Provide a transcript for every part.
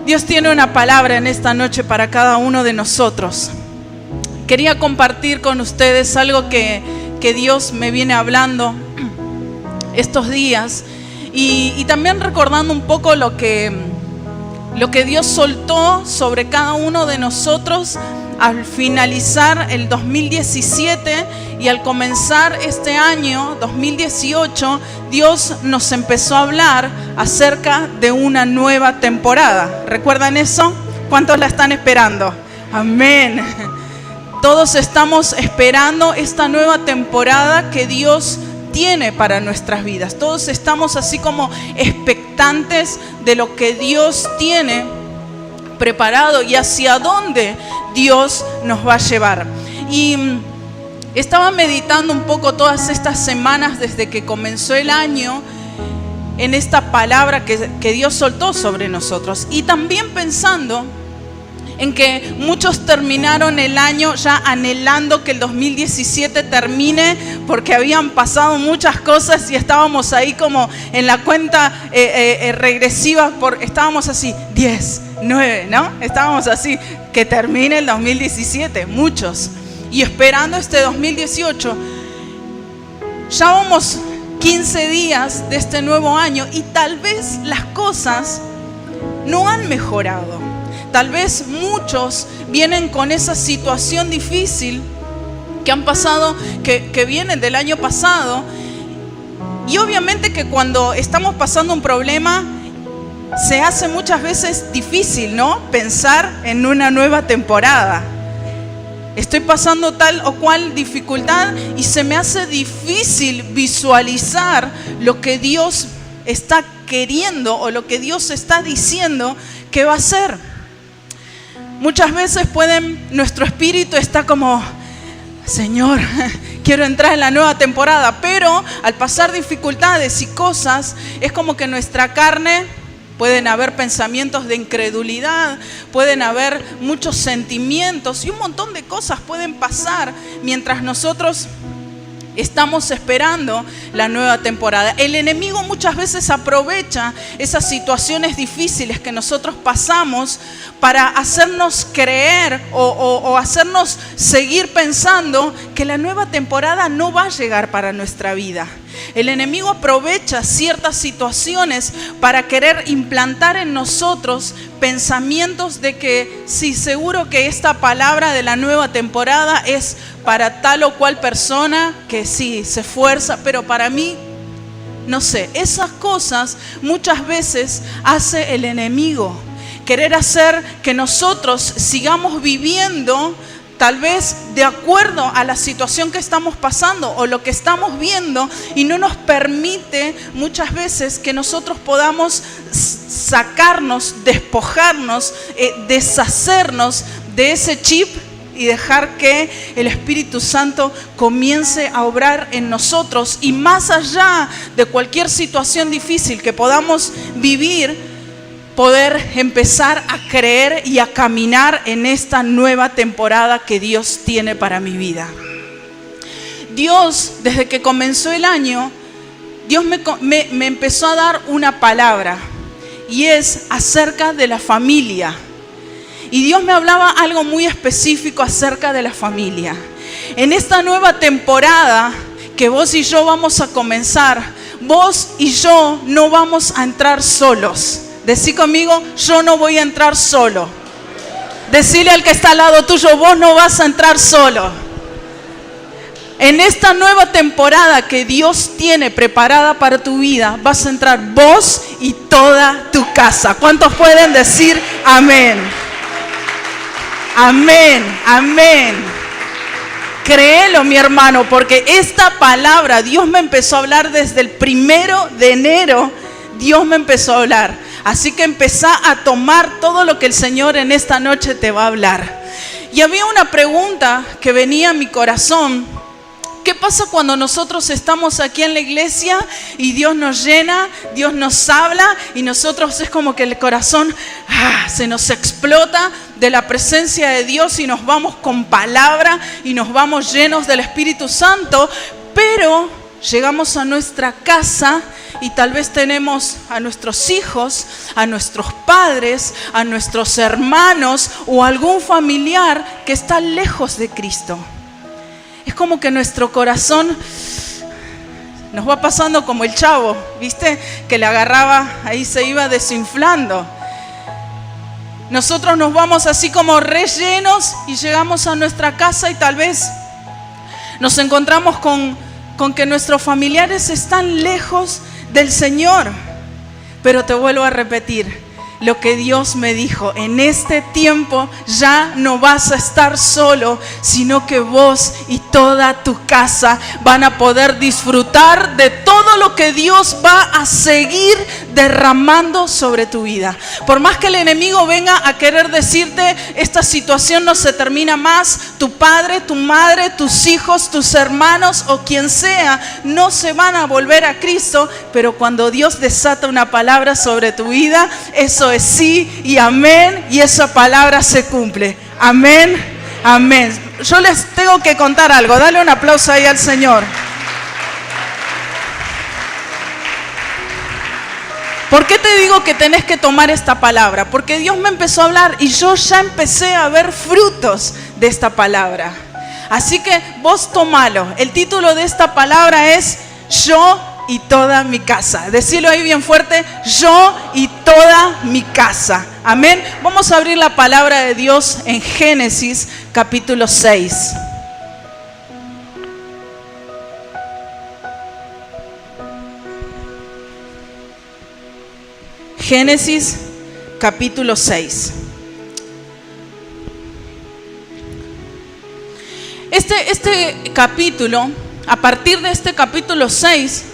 Dios tiene una palabra en esta noche para cada uno de nosotros. Quería compartir con ustedes algo que Dios me viene hablando estos días y también recordando un poco lo que Dios soltó sobre cada uno de nosotros al finalizar el 2017 y al comenzar este año 2018. Dios nos empezó a hablar acerca de una nueva temporada. ¿Recuerdan eso? ¿Cuántos la están esperando? Amén. Todos estamos esperando esta nueva temporada que Dios tiene para nuestras vidas. Todos estamos así como expectantes de lo que Dios tiene preparado y hacia dónde Dios nos va a llevar. Y estaba meditando un poco todas estas semanas desde que comenzó el año en esta palabra que Dios soltó sobre nosotros, y también pensando en que muchos terminaron el año ya anhelando que el 2017 termine, porque habían pasado muchas cosas y estábamos ahí como en la cuenta regresiva, estábamos así, 10, 9, ¿no? Estábamos así, que termine el 2017, muchos. Y esperando este 2018, ya vamos 15 días de este nuevo año y tal vez las cosas no han mejorado. Tal vez muchos vienen con esa situación difícil que han pasado, que vienen del año pasado. Y obviamente que cuando estamos pasando un problema, se hace muchas veces difícil, ¿no? Pensar en una nueva temporada. Estoy pasando tal o cual dificultad y se me hace difícil visualizar lo que Dios está queriendo o lo que Dios está diciendo que va a hacer. Muchas veces nuestro espíritu está como, Señor, quiero entrar en la nueva temporada, pero al pasar dificultades y cosas, es como que nuestra carne, pueden haber pensamientos de incredulidad, pueden haber muchos sentimientos y un montón de cosas pueden pasar mientras nosotros estamos esperando la nueva temporada. El enemigo muchas veces aprovecha esas situaciones difíciles que nosotros pasamos para hacernos creer o hacernos seguir pensando que la nueva temporada no va a llegar para nuestra vida. El enemigo aprovecha ciertas situaciones para querer implantar en nosotros pensamientos de que sí, seguro que esta palabra de la nueva temporada es para tal o cual persona que sí, se esfuerza, pero para mí, no sé. Esas cosas muchas veces hace el enemigo. Querer hacer que nosotros sigamos viviendo tal vez de acuerdo a la situación que estamos pasando o lo que estamos viendo, y no nos permite muchas veces que nosotros podamos sacarnos, despojarnos, deshacernos de ese chip y dejar que el Espíritu Santo comience a obrar en nosotros, y más allá de cualquier situación difícil que podamos vivir, poder empezar a creer y a caminar en esta nueva temporada que Dios tiene para mi vida. Dios, desde que comenzó el año, Dios me empezó a dar una palabra, y es acerca de la familia. Y Dios me hablaba algo muy específico acerca de la familia. En esta nueva temporada que vos y yo vamos a comenzar, vos y yo no vamos a entrar solos. Decí conmigo, yo no voy a entrar solo. Decile al que está al lado tuyo, vos no vas a entrar solo. En esta nueva temporada que Dios tiene preparada para tu vida, vas a entrar vos y toda tu casa. ¿Cuántos pueden decir amén? Amén, amén. Créelo, mi hermano, porque esta palabra Dios me empezó a hablar desde el 1 de enero. Dios me empezó a hablar. Así que empezá a tomar todo lo que el Señor en esta noche te va a hablar. Y había una pregunta que venía a mi corazón. ¿Qué pasa cuando nosotros estamos aquí en la iglesia y Dios nos llena, Dios nos habla, y nosotros es como que el corazón se nos explota de la presencia de Dios y nos vamos con palabra y nos vamos llenos del Espíritu Santo, pero llegamos a nuestra casa y tal vez tenemos a nuestros hijos, a nuestros padres, a nuestros hermanos o algún familiar que está lejos de Cristo. Es como que nuestro corazón nos va pasando como el Chavo, ¿viste? Que le agarraba, ahí se iba desinflando. Nosotros nos vamos así como rellenos y llegamos a nuestra casa y tal vez nos encontramos con que nuestros familiares están lejos del Señor. Pero te vuelvo a repetir lo que Dios me dijo: en este tiempo ya no vas a estar solo, sino que vos y toda tu casa van a poder disfrutar de todo lo que Dios va a seguir derramando sobre tu vida. Por más que el enemigo venga a querer decirte: esta situación no se termina más, tu padre, tu madre, tus hijos, tus hermanos o quien sea no se van a volver a Cristo, pero cuando Dios desata una palabra sobre tu vida, eso es sí y amén, y esa palabra se cumple. Amén, amén. Yo les tengo que contar algo. Dale un aplauso ahí al Señor. ¿Por qué te digo que tenés que tomar esta palabra? Porque Dios me empezó a hablar y yo ya empecé a ver frutos de esta palabra. Así que vos tomalo. El título de esta palabra es Yo y toda mi casa. Decilo ahí bien fuerte: yo y toda mi casa. Amén. Vamos a abrir la palabra de Dios en Génesis capítulo 6. Génesis capítulo 6. Este capítulo, a partir de este capítulo 6,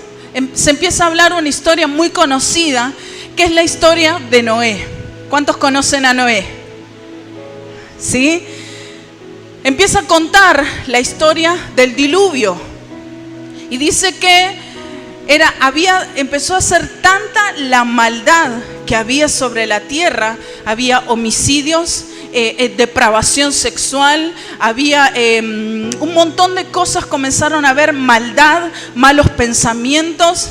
se empieza a hablar una historia muy conocida, que es la historia de Noé. ¿Cuántos conocen a Noé? ¿Sí? Empieza a contar la historia del diluvio. Y dice que empezó a ser tanta la maldad que había sobre la tierra. Había homicidios, depravación sexual, había un montón de cosas. Comenzaron a haber maldad, malos pensamientos,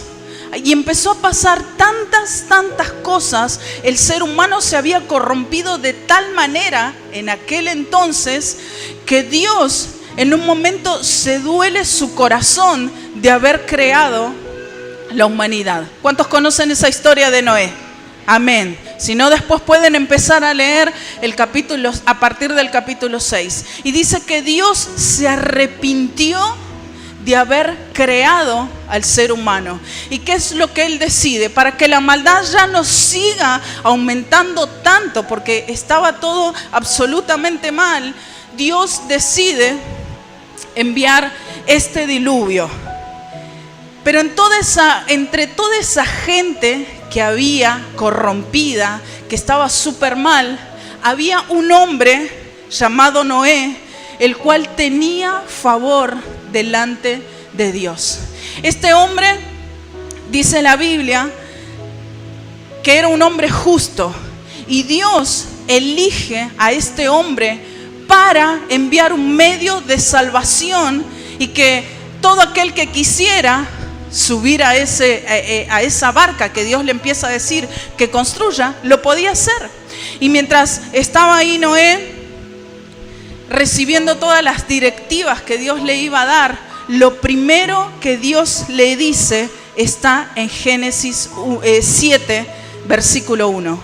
y empezó a pasar tantas cosas. El ser humano se había corrompido de tal manera en aquel entonces que Dios en un momento se duele su corazón de haber creado la humanidad. ¿Cuántos conocen esa historia de Noé? Amén. Si no, después pueden empezar a leer el capítulo, a partir del capítulo 6. Y dice que Dios se arrepintió de haber creado al ser humano. ¿Y qué es lo que Él decide? Para que la maldad ya no siga aumentando tanto, porque estaba todo absolutamente mal, Dios decide enviar este diluvio. Pero entre toda esa gente que había corrompida, que estaba súper mal, había un hombre llamado Noé, el cual tenía favor delante de Dios. Este hombre, dice la Biblia, que era un hombre justo, y Dios elige a este hombre para enviar un medio de salvación, y que todo aquel que quisiera subir a esa barca que Dios le empieza a decir que construya, lo podía hacer. Y mientras estaba ahí Noé recibiendo todas las directivas que Dios le iba a dar, lo primero que Dios le dice está en Génesis 7, versículo 1.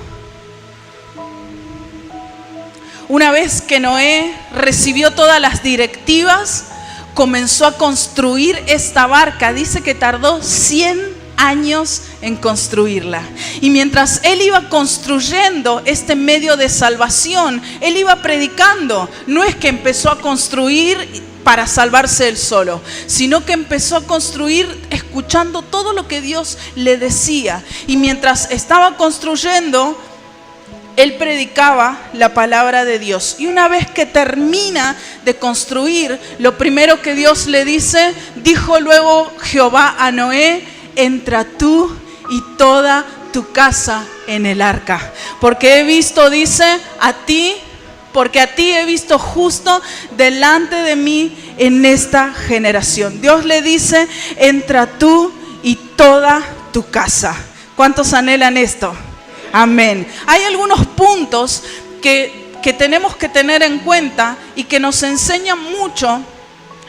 Una vez que Noé recibió todas las directivas, comenzó a construir esta barca. Dice que tardó 100 años en construirla. Y mientras él iba construyendo este medio de salvación, él iba predicando. No es que empezó a construir para salvarse él solo, sino que empezó a construir escuchando todo lo que Dios le decía. Y mientras estaba construyendo, él predicaba la palabra de Dios. Y una vez que termina de construir, lo primero que Dios le dice: dijo luego Jehová a Noé: entra tú y toda tu casa en el arca, porque he visto, dice, a ti porque a ti he visto justo delante de mí en esta generación. Dios le dice, entra tú y toda tu casa. ¿Cuántos anhelan esto? Amén. Hay algunos puntos que tenemos que tener en cuenta y que nos enseñan mucho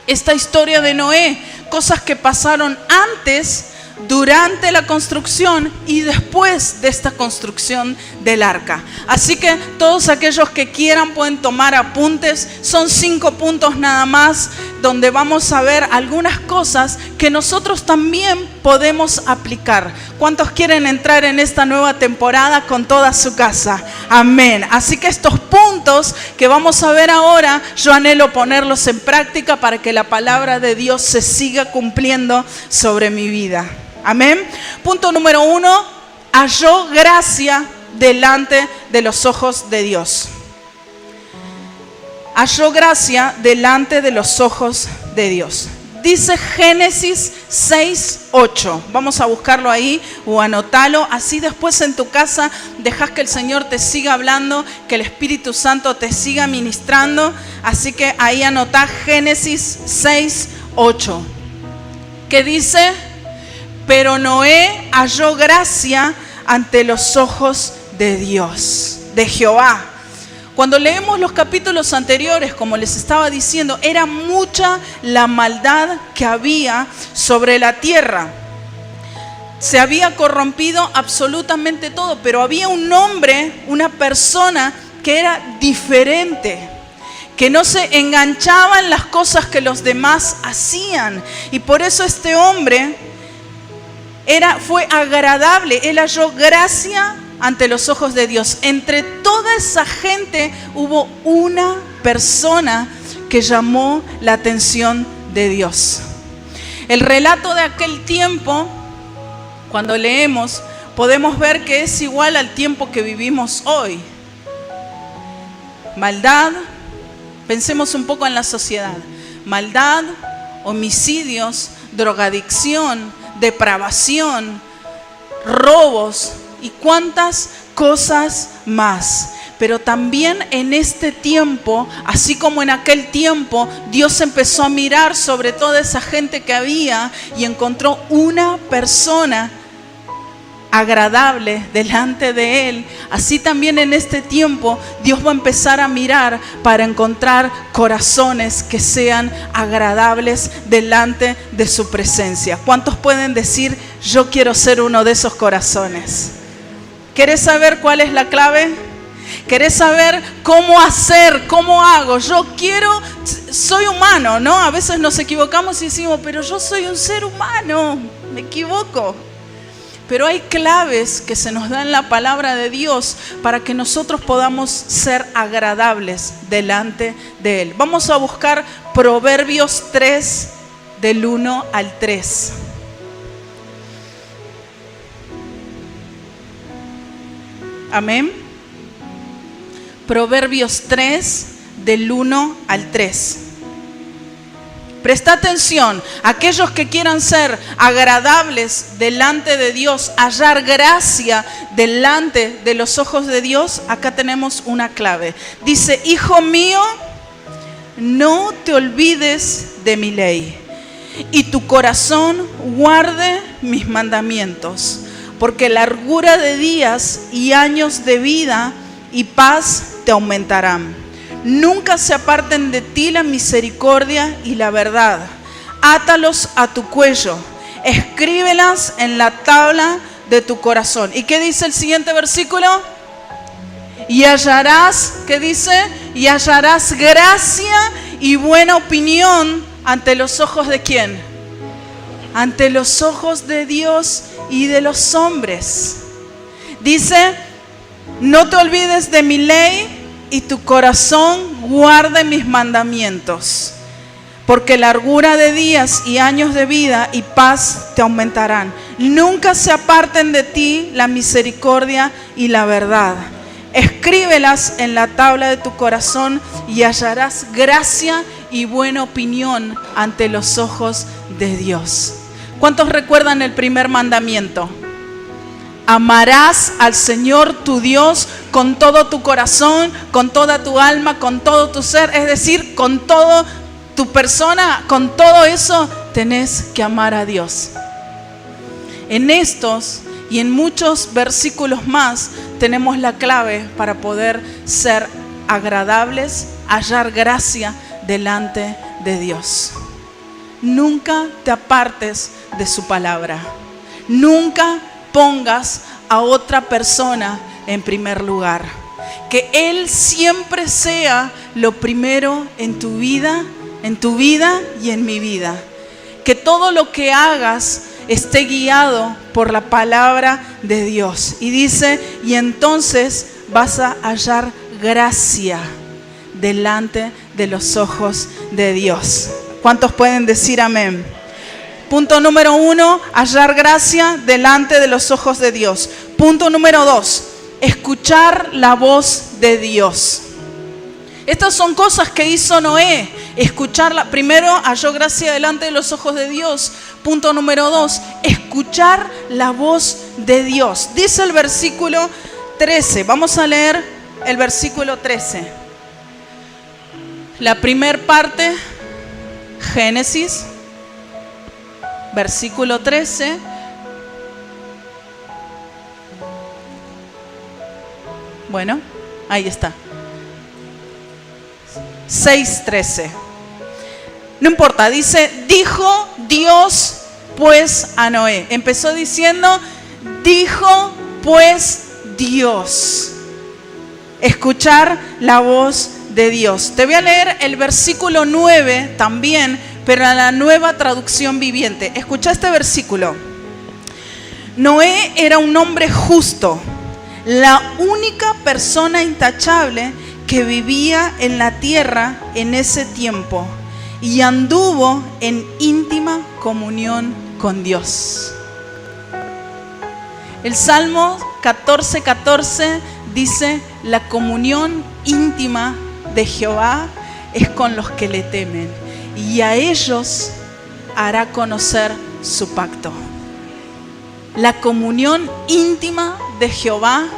esta historia de Noé, cosas que pasaron antes, durante la construcción y después de esta construcción del arca. Así que todos aquellos que quieran pueden tomar apuntes. Son 5 puntos nada más, donde vamos a ver algunas cosas que nosotros también podemos aplicar. ¿Cuántos quieren entrar en esta nueva temporada con toda su casa? Amén. Así que estos puntos que vamos a ver ahora, yo anhelo ponerlos en práctica para que la palabra de Dios se siga cumpliendo sobre mi vida. Amén. Punto número 1, halló gracia delante de los ojos de Dios. Halló gracia delante de los ojos de Dios. Dice Génesis 6:8. Vamos a buscarlo ahí o anotalo. Así después en tu casa dejas que el Señor te siga hablando, que el Espíritu Santo te siga ministrando. Así que ahí anotá Génesis 6:8. ¿Qué dice? Pero Noé halló gracia ante los ojos de Dios, de Jehová. Cuando leemos los capítulos anteriores, como les estaba diciendo, era mucha la maldad que había sobre la tierra. Se había corrompido absolutamente todo, pero había un hombre, una persona que era diferente, que no se enganchaba en las cosas que los demás hacían. Y por eso este hombre fue agradable, él halló gracia ante los ojos de Dios. Entre toda esa gente hubo una persona que llamó la atención de Dios. El relato de aquel tiempo, cuando leemos, podemos ver que es igual al tiempo que vivimos hoy. Maldad, pensemos un poco en la sociedad. Maldad, homicidios, drogadicción, depravación, robos y cuántas cosas más. Pero también en este tiempo, así como en aquel tiempo, Dios empezó a mirar sobre toda esa gente que había y encontró una persona agradable delante de él. Así también en este tiempo Dios va a empezar a mirar para encontrar corazones que sean agradables delante de su presencia. ¿Cuántos pueden decir, yo quiero ser uno de esos corazones? ¿Querés saber cuál es la clave? ¿Querés saber cómo hacer? ¿Cómo hago? Soy humano, ¿no? A veces nos equivocamos y decimos, pero yo soy un ser humano, me equivoco. Pero hay claves que se nos dan en la palabra de Dios para que nosotros podamos ser agradables delante de Él. Vamos a buscar Proverbios 3, del 1 al 3. Amén. Proverbios 3, del 1 al 3. Presta atención, aquellos que quieran ser agradables delante de Dios, hallar gracia delante de los ojos de Dios, acá tenemos una clave. Dice, hijo mío, no te olvides de mi ley, y tu corazón guarde mis mandamientos, porque largura de días y años de vida y paz te aumentarán. Nunca se aparten de ti la misericordia y la verdad. Átalos a tu cuello, escríbelas en la tabla de tu corazón. ¿Y qué dice el siguiente versículo? Y hallarás, ¿qué dice? Y hallarás gracia y buena opinión ante los ojos de ¿quién? Ante los ojos de Dios y de los hombres. Dice, no te olvides de mi ley, y tu corazón guarde mis mandamientos, porque largura de días y años de vida y paz te aumentarán. Nunca se aparten de ti la misericordia y la verdad. Escríbelas en la tabla de tu corazón y hallarás gracia y buena opinión ante los ojos de Dios. ¿Cuántos recuerdan el primer mandamiento? Amarás al Señor tu Dios con todo tu corazón, con toda tu alma, con todo tu ser, es decir, con toda tu persona, con todo eso tenés que amar a Dios. En estos y en muchos versículos más tenemos la clave para poder ser agradables, hallar gracia delante de Dios. Nunca te apartes de su palabra. Nunca pongas a otra persona en primer lugar. Que Él siempre sea lo primero en tu vida y en mi vida. Que todo lo que hagas esté guiado por la palabra de Dios. Y dice, y entonces vas a hallar gracia delante de los ojos de Dios. ¿Cuántos pueden decir amén? Punto número 1, hallar gracia delante de los ojos de Dios. Punto número 2, escuchar la voz de Dios. Estas son cosas que hizo Noé. Escucharla. Primero, halló gracia delante de los ojos de Dios. Punto número 2, escuchar la voz de Dios. Dice el versículo 13. Vamos a leer el versículo 13. La primer parte, Génesis, versículo 13. Bueno, ahí está. 6:13. No importa, dice, dijo Dios pues a Noé. Empezó diciendo, dijo pues Dios. Escuchar la voz de Dios. Te voy a leer el versículo 9 también, pero en la Nueva Traducción Viviente. Escucha este versículo. Noé era un hombre justo, la única persona intachable que vivía en la tierra en ese tiempo, y anduvo en íntima comunión con Dios. El Salmo 14:14 dice, la comunión íntima de Jehová es con los que le temen, y a ellos hará conocer su pacto. La comunión íntima de Jehová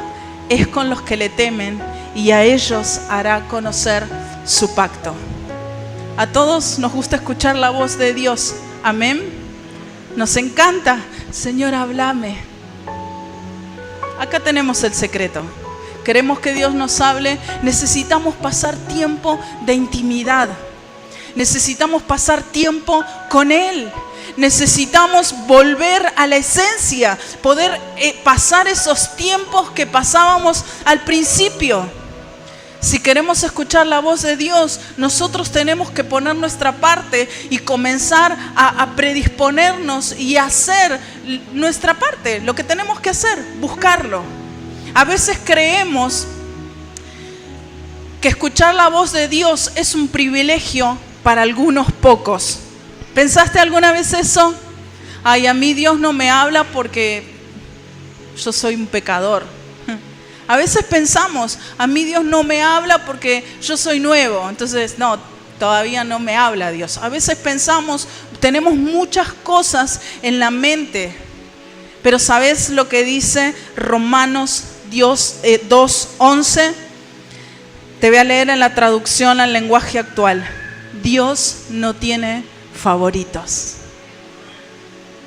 es con los que le temen, y a ellos hará conocer su pacto. A todos nos gusta escuchar la voz de Dios. Amén. Nos encanta. Señor, háblame. Acá tenemos el secreto. Queremos que Dios nos hable. Necesitamos pasar tiempo de intimidad. Necesitamos pasar tiempo con Él. Necesitamos volver a la esencia, poder pasar esos tiempos que pasábamos al principio. Si queremos escuchar la voz de Dios, nosotros tenemos que poner nuestra parte y comenzar a predisponernos y hacer nuestra parte, lo que tenemos que hacer, buscarlo. A veces creemos que escuchar la voz de Dios es un privilegio para algunos pocos. ¿Pensaste alguna vez eso? Ay, a mí Dios no me habla porque yo soy un pecador. A veces pensamos, a mí Dios no me habla porque yo soy nuevo. Entonces, no, todavía no me habla Dios. A veces pensamos, tenemos muchas cosas en la mente. Pero ¿sabes lo que dice Romanos 2:11? Te voy a leer en la traducción al lenguaje actual. Dios no tiene favoritos.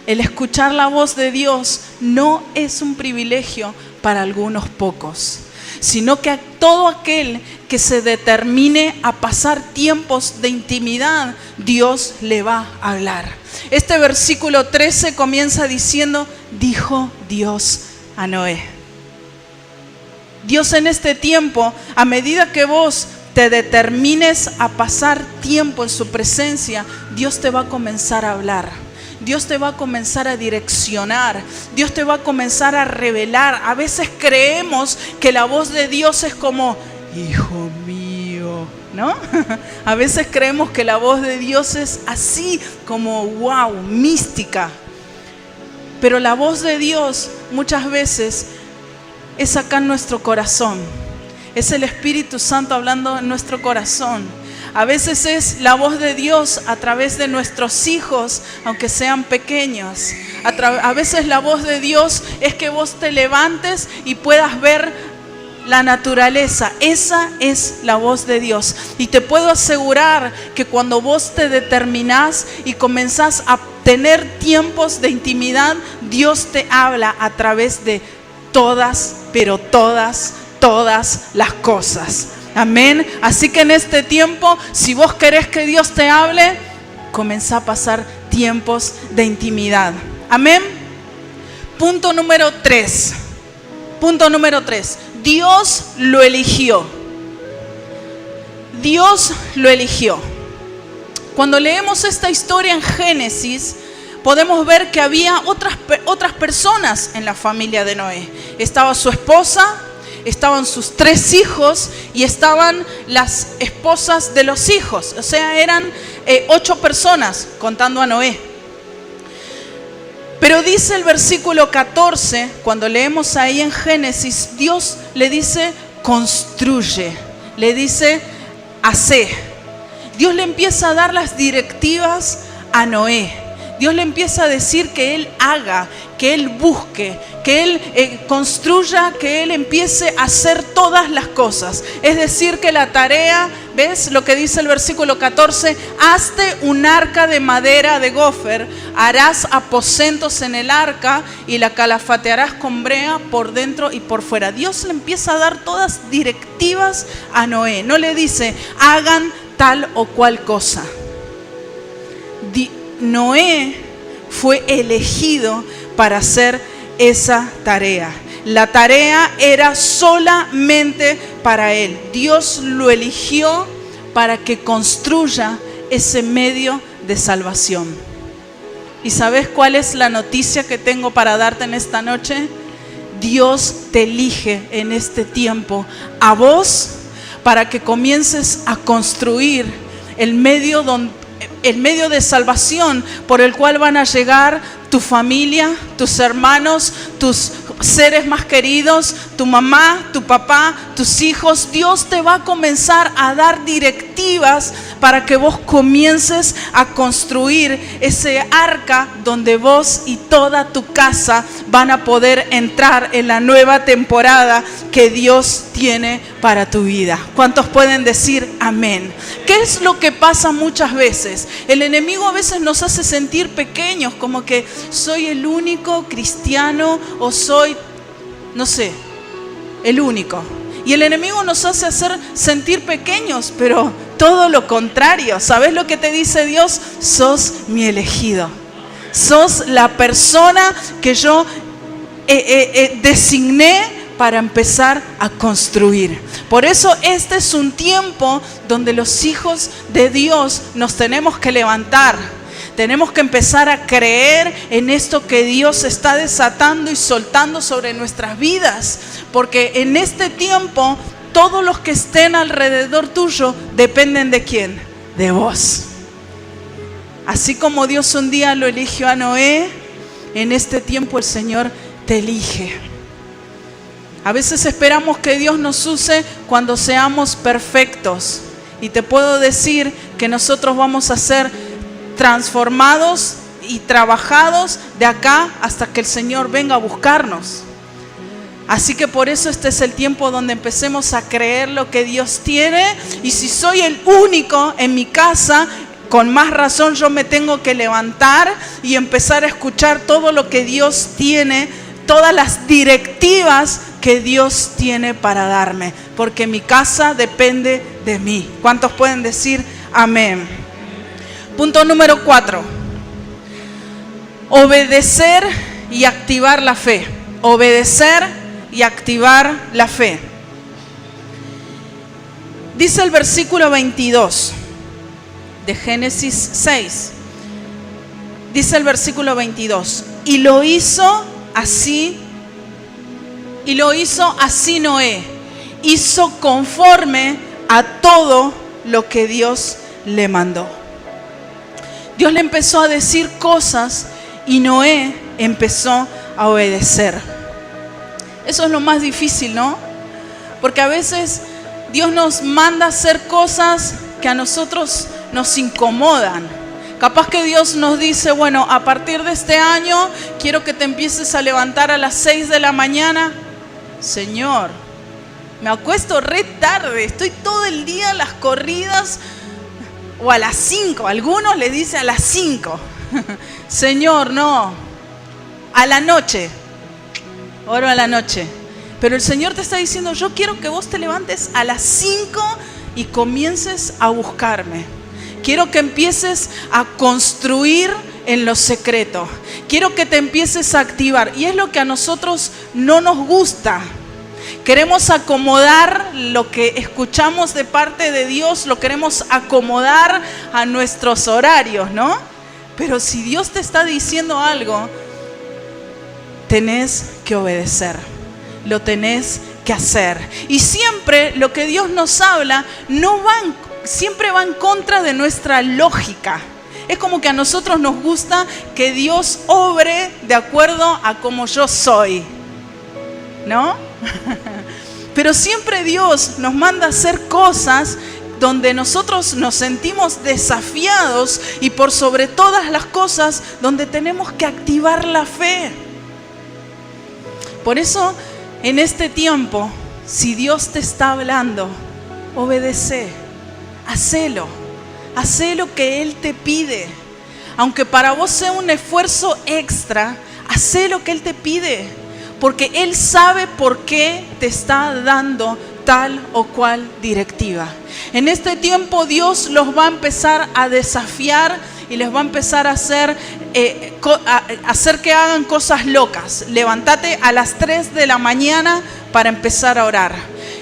El escuchar la voz de Dios no es un privilegio para algunos pocos, sino que a todo aquel que se determine a pasar tiempos de intimidad, Dios le va a hablar. Este versículo 13 comienza diciendo, dijo Dios a Noé. Dios en este tiempo, a medida que vos te determines a pasar tiempo en su presencia, Dios te va a comenzar a hablar. Dios te va a comenzar a direccionar. Dios te va a comenzar a revelar. A veces creemos que la voz de Dios es como, hijo mío, ¿no? A veces creemos que la voz de Dios es así como, wow, mística. Pero la voz de Dios muchas veces es acá en nuestro corazón. Es el Espíritu Santo hablando en nuestro corazón. A veces es la voz de Dios a través de nuestros hijos, aunque sean pequeños. A veces la voz de Dios es que vos te levantes y puedas ver la naturaleza. Esa es la voz de Dios. Y te puedo asegurar que cuando vos te determinás y comenzás a tener tiempos de intimidad, Dios te habla a través de todas, pero todas las cosas. Amén. Así que en este tiempo, si vos querés que Dios te hable, comenzá a pasar tiempos de intimidad. Amén. Punto número 3. Dios lo eligió. Dios lo eligió. Cuando leemos esta historia en Génesis, podemos ver que había otras personas en la familia de Noé. Estaba su esposa, estaban sus 3 hijos y estaban las esposas de los hijos. O sea, eran 8 personas contando a Noé. Pero dice el versículo 14, cuando leemos ahí en Génesis, Dios le dice construye, le dice hace. Dios le empieza a dar las directivas a Noé. Dios le empieza a decir que Él haga, que Él busque, que Él construya, que Él empiece a hacer todas las cosas. Es decir, que la tarea, ¿ves lo que dice el versículo 14? Hazte un arca de madera de gofer, harás aposentos en el arca y la calafatearás con brea por dentro y por fuera. Dios le empieza a dar todas directivas a Noé. No le dice, hagan tal o cual cosa. Noé fue elegido para hacer esa tarea. La tarea era solamente para él. Dios lo eligió para que construya ese medio de salvación. ¿Y sabes cuál es la noticia que tengo para darte en esta noche? Dios te elige en este tiempo a vos para que comiences a construir el medio de salvación por el cual van a llegar tu familia, tus hermanos, tus seres más queridos, tu mamá, tu papá, tus hijos. Dios te va a comenzar a dar directivas para que vos comiences a construir ese arca donde vos y toda tu casa van a poder entrar en la nueva temporada que Dios tiene para tu vida. ¿Cuántos pueden decir amén? ¿Qué es lo que pasa muchas veces? El enemigo a veces nos hace sentir pequeños, como que soy el único cristiano o soy, no sé, el único. Y el enemigo nos hace sentir pequeños, pero todo lo contrario. ¿Sabes lo que te dice Dios? Sos mi elegido. Sos la persona que yo designé para empezar a construir. Por eso este es un tiempo donde los hijos de Dios nos tenemos que levantar. Tenemos que empezar a creer en esto que Dios está desatando y soltando sobre nuestras vidas. Porque en este tiempo, todos los que estén alrededor tuyo dependen ¿de quién? De vos. Así como Dios un día lo eligió a Noé, en este tiempo el Señor te elige. A veces esperamos que Dios nos use cuando seamos perfectos. Y te puedo decir que nosotros vamos a ser transformados y trabajados de acá hasta que el Señor venga a buscarnos. Así que por eso este es el tiempo donde empecemos a creer lo que Dios tiene. Y si soy el único en mi casa, con más razón yo me tengo que levantar y empezar a escuchar todo lo que Dios tiene, todas las directivas que Dios tiene para darme, porque mi casa depende de mí. ¿Cuántos pueden decir amén? Punto número 4. Obedecer y activar la fe. Obedecer y activar la fe. Dice el versículo 22 de Génesis 6. Dice el versículo 22. Y lo hizo así Noé. Hizo conforme a todo lo que Dios le mandó. Dios le empezó a decir cosas y Noé empezó a obedecer. Eso es lo más difícil, ¿no? Porque a veces Dios nos manda a hacer cosas que a nosotros nos incomodan. Capaz que Dios nos dice, bueno, a partir de este año quiero que te empieces a levantar a las 6 de la mañana. Señor, me acuesto re tarde, estoy todo el día a las corridas, o a las 5, algunos le dicen a las 5. Señor, no, a la noche, oro a la noche. Pero el Señor te está diciendo, yo quiero que vos te levantes a las 5 y comiences a buscarme. Quiero que empieces a construir en lo secreto. Quiero que te empieces a activar. Y es lo que a nosotros no nos gusta. Queremos acomodar lo que escuchamos de parte de Dios, lo queremos acomodar a nuestros horarios, ¿no? Pero si Dios te está diciendo algo, tenés que obedecer. Lo tenés que hacer. Y siempre lo que Dios nos habla siempre va en contra de nuestra lógica. Es como que a nosotros nos gusta que Dios obre de acuerdo a como yo soy, ¿no? Pero siempre Dios nos manda a hacer cosas donde nosotros nos sentimos desafiados y por sobre todas las cosas donde tenemos que activar la fe. Por eso en este tiempo, si Dios te está hablando, obedece, hacelo lo que Él te pide. Aunque para vos sea un esfuerzo extra, hacé lo que Él te pide, porque Él sabe por qué te está dando tal o cual directiva. En este tiempo Dios los va a empezar a desafiar y les va a empezar a hacer que hagan cosas locas. Levántate a las 3 de la mañana para empezar a orar.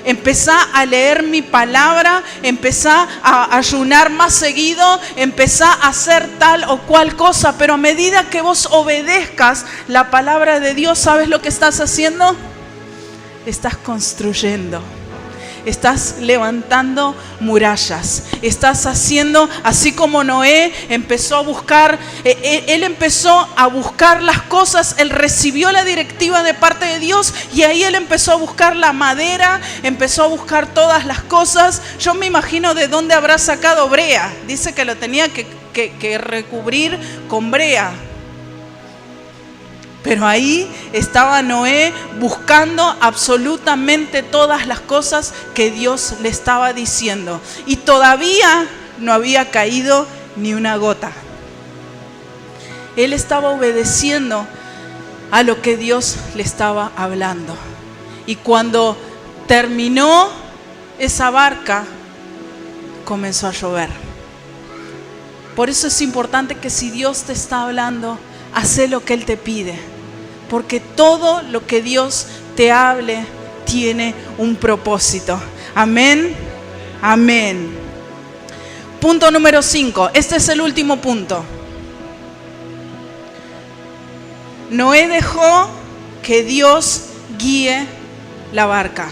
Empezá a leer mi palabra, empezá a ayunar más seguido, empezá a hacer tal o cual cosa. Pero a medida que vos obedezcas la palabra de Dios, ¿sabes lo que estás haciendo? Estás construyendo. Estás levantando murallas. Estás haciendo, así como Noé empezó a buscar, él empezó a buscar las cosas, él recibió la directiva de parte de Dios y ahí él empezó a buscar la madera, empezó a buscar todas las cosas. Yo me imagino de dónde habrá sacado brea. Dice que lo tenía que recubrir con brea. Pero ahí estaba Noé buscando absolutamente todas las cosas que Dios le estaba diciendo. Y todavía no había caído ni una gota. Él estaba obedeciendo a lo que Dios le estaba hablando. Y cuando terminó esa barca, comenzó a llover. Por eso es importante que si Dios te está hablando, haz lo que Él te pide, porque todo lo que Dios te hable tiene un propósito. Amén, amén. Punto número 5. Este es el último punto. Noé dejó que Dios guíe la barca.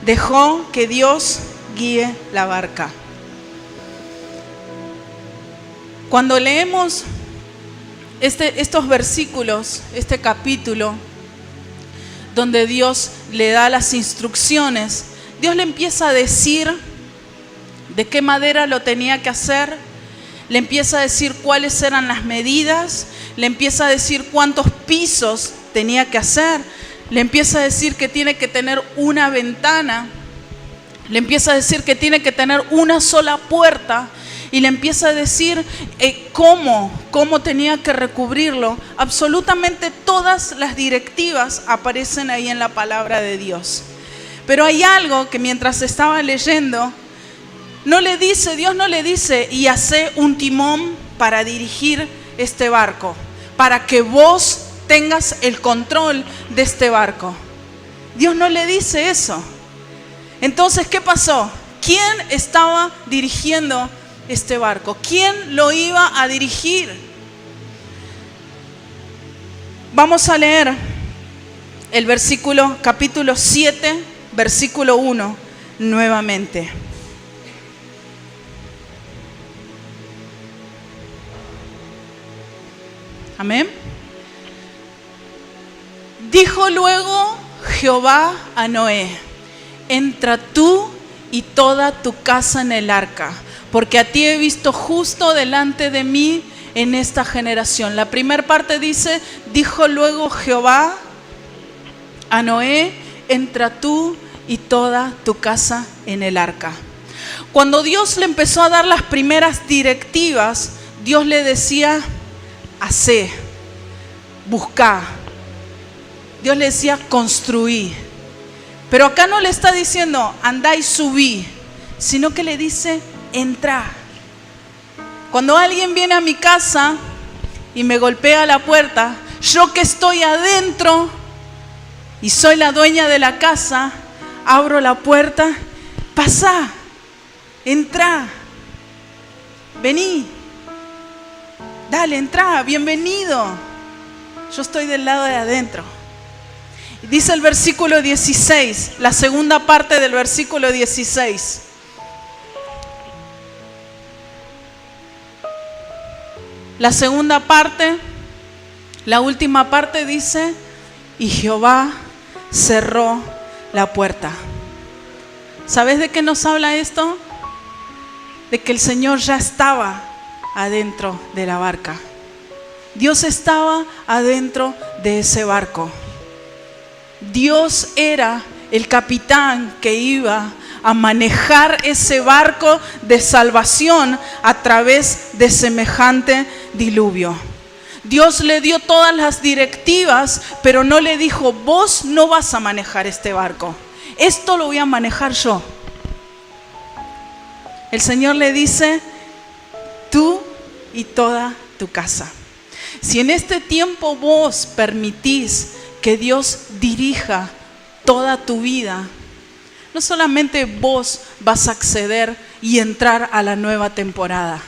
Dejó que Dios guíe la barca. Cuando leemos estos versículos, este capítulo, donde Dios le da las instrucciones, Dios le empieza a decir de qué madera lo tenía que hacer, le empieza a decir cuáles eran las medidas, le empieza a decir cuántos pisos tenía que hacer, le empieza a decir que tiene que tener una ventana, le empieza a decir que tiene que tener una sola puerta, y le empieza a decir cómo tenía que recubrirlo. Absolutamente todas las directivas aparecen ahí en la palabra de Dios. Pero hay algo que mientras estaba leyendo, Dios no le dice, y hace un timón para dirigir este barco, para que vos tengas el control de este barco. Dios no le dice eso. Entonces, ¿qué pasó? ¿Quién estaba dirigiendo este barco? ¿Quién lo iba a dirigir? Vamos a leer el capítulo 7, versículo 1, nuevamente. Amén. Dijo luego Jehová a Noé: entra tú y toda tu casa en el arca, porque a ti he visto justo delante de mí en esta generación. La primera parte dice: dijo luego Jehová a Noé: entra tú y toda tu casa en el arca. Cuando Dios le empezó a dar las primeras directivas, Dios le decía: hacé, buscá. Dios le decía: construí. Pero acá no le está diciendo andá y subí, sino que le dice: entra. Cuando alguien viene a mi casa y me golpea la puerta, yo que estoy adentro y soy la dueña de la casa, abro la puerta: pasá, entra, vení, dale, entra, bienvenido. Yo estoy del lado de adentro. Dice el versículo 16, la segunda parte del versículo 16. La segunda parte, la última parte dice: y Jehová cerró la puerta. ¿Sabes de qué nos habla esto? De que el Señor ya estaba adentro de la barca. Dios estaba adentro de ese barco. Dios era el capitán que iba a manejar ese barco de salvación a través de semejante diluvio. Dios le dio todas las directivas, pero no le dijo: vos no vas a manejar este barco, esto lo voy a manejar yo. El Señor le dice: tú y toda tu casa. Si en este tiempo vos permitís que Dios dirija toda tu vida, no solamente vos vas a acceder y entrar a la nueva temporada,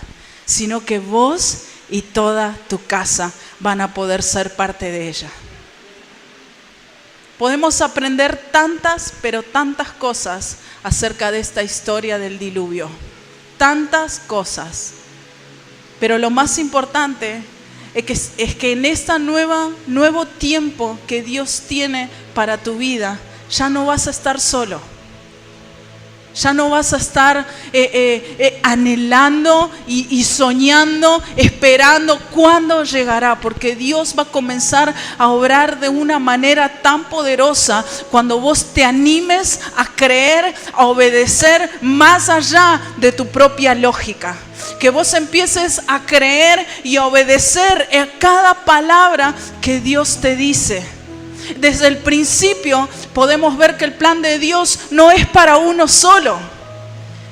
sino que vos y toda tu casa van a poder ser parte de ella. Podemos aprender tantas, pero tantas cosas acerca de esta historia del diluvio. Tantas cosas. Pero lo más importante es que en este nuevo tiempo que Dios tiene para tu vida, ya no vas a estar solo. Ya no vas a estar anhelando y soñando, esperando cuándo llegará, porque Dios va a comenzar a obrar de una manera tan poderosa cuando vos te animes a creer, a obedecer más allá de tu propia lógica. Que vos empieces a creer y a obedecer a cada palabra que Dios te dice. Desde el principio podemos ver que el plan de Dios no es para uno solo,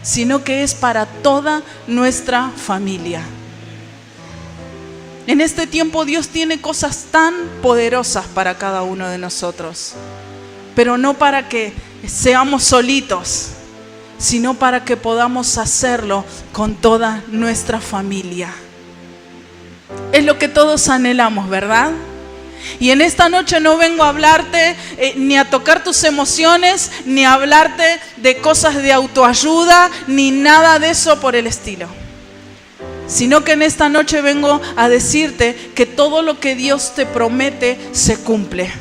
sino que es para toda nuestra familia. En este tiempo Dios tiene cosas tan poderosas para cada uno de nosotros, pero no para que seamos solitos, sino para que podamos hacerlo con toda nuestra familia. Es lo que todos anhelamos, ¿verdad? Y en esta noche no vengo a hablarte ni a tocar tus emociones, ni a hablarte de cosas de autoayuda, ni nada de eso por el estilo. Sino que en esta noche vengo a decirte que todo lo que Dios te promete se cumple.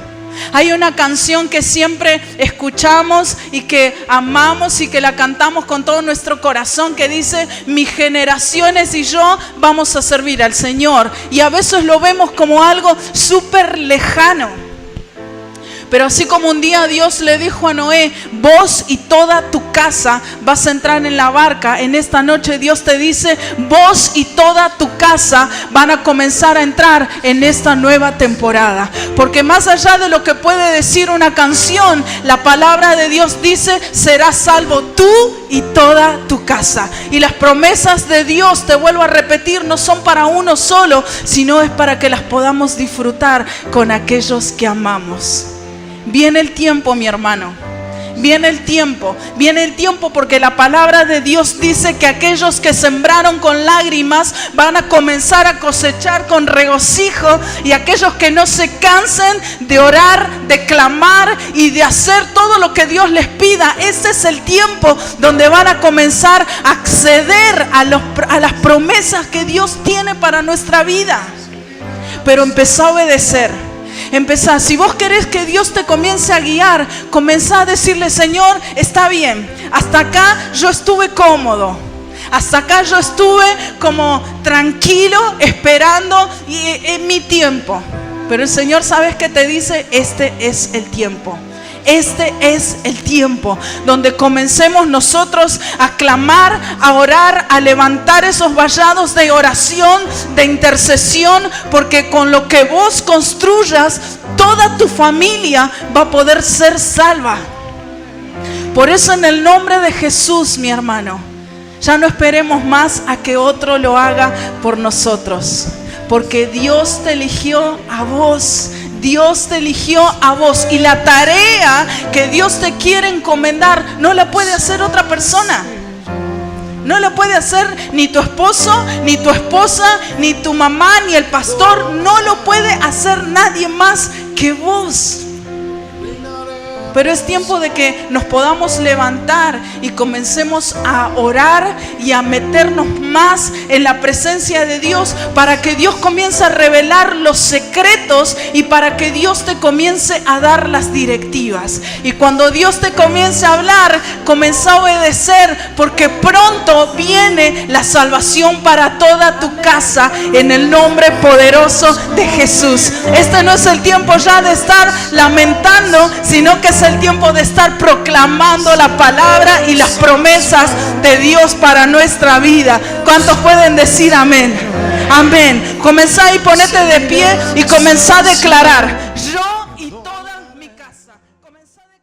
Hay una canción que siempre escuchamos y que amamos y que la cantamos con todo nuestro corazón, que dice: mis generaciones y yo vamos a servir al Señor. Y a veces lo vemos como algo súper lejano. Pero así como un día Dios le dijo a Noé: vos y toda tu casa vas a entrar en la barca, en esta noche Dios te dice: vos y toda tu casa van a comenzar a entrar en esta nueva temporada. Porque más allá de lo que puede decir una canción, la palabra de Dios dice: serás salvo tú y toda tu casa. Y las promesas de Dios, te vuelvo a repetir, no son para uno solo, sino es para que las podamos disfrutar con aquellos que amamos. Viene el tiempo, mi hermano. Viene el tiempo porque la palabra de Dios dice que aquellos que sembraron con lágrimas van a comenzar a cosechar con regocijo, y aquellos que no se cansen de orar, de clamar y de hacer todo lo que Dios les pida, ese es el tiempo donde van a comenzar a acceder a las promesas que Dios tiene para nuestra vida. Pero empezá a obedecer. Empezá. Si vos querés que Dios te comience a guiar, comenzá a decirle: Señor, está bien, hasta acá yo estuve cómodo, hasta acá yo estuve como tranquilo, esperando en mi tiempo. Pero el Señor, ¿sabes qué te dice? Este es el tiempo. Este es el tiempo donde comencemos nosotros a clamar, a orar, a levantar esos vallados de oración, de intercesión, porque con lo que vos construyas, toda tu familia va a poder ser salva. Por eso, en el nombre de Jesús, mi hermano, ya no esperemos más a que otro lo haga por nosotros, porque Dios te eligió a vos. Dios te eligió a vos, y la tarea que Dios te quiere encomendar no la puede hacer otra persona. No la puede hacer ni tu esposo, ni tu esposa, ni tu mamá, ni el pastor. No lo puede hacer nadie más que vos. Pero es tiempo de que nos podamos levantar y comencemos a orar y a meternos más en la presencia de Dios, para que Dios comience a revelar los secretos y para que Dios te comience a dar las directivas. Y cuando Dios te comience a hablar, comienza a obedecer, porque pronto viene la salvación para toda tu casa, en el nombre poderoso de Jesús. Este no es el tiempo ya de estar lamentando, sino que es el tiempo de estar proclamando la palabra y las promesas de Dios para nuestra vida. ¿Cuántos pueden decir amén? Amén. Comenzá y ponete de pie y comenzá a declarar: yo y toda mi casa. Comenzá a declarar.